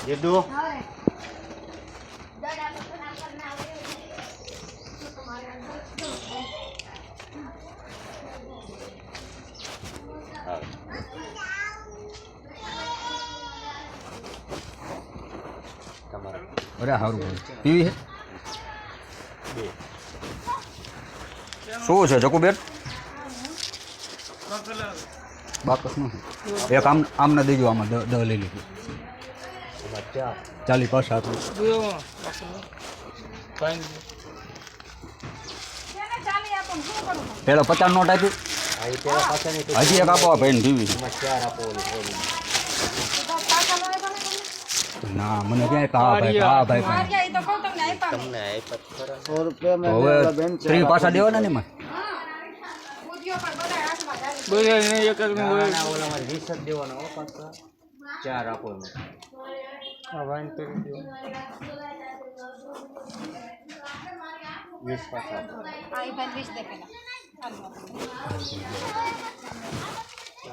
જેડુ અરે સારું પીવી છે શું છે ચકુબેન બાકસ નથી એક આમને દેજો આમાં દહ લઈ લીધું 40 પાસ આપું પેલો 50 નોટ આપી હજી એક આપો ભાઈ ટીવી ના મને ક્યાંય હા ભાઈ તમને 100 રૂપિયા હવે 30 પાછા દેવાના ને માં ઓલામાં 20 જ દેવાનો પાછા 4 આપો આ વાઈન કરી દો 20 પાછા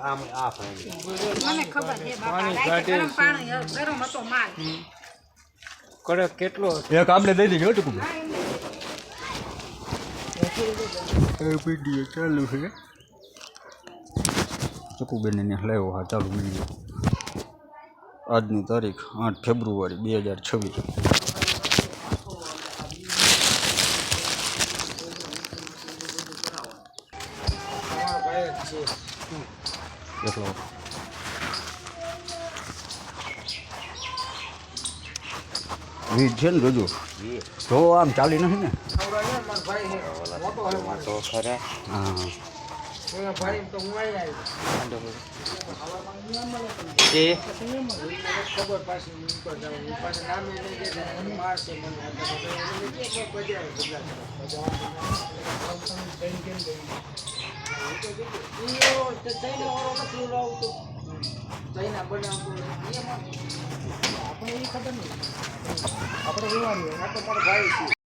આમ આ મને ખબર છે બાપા ગરમ પાણી ગરમ હતો માલ કડક કેટલો એક આપણે દઈ દેજો ટકું વિડીયો ચાલુ છે ચકુબેન ને લાવ્યો હા ચાલુ વિડીયો આજની તારીખ 8 ફેબ્રુઆરી 2026 કેટલો વીજ છે ને જોજો તો આમ ચાલી નથી ને તો ખરા હા એ આપણે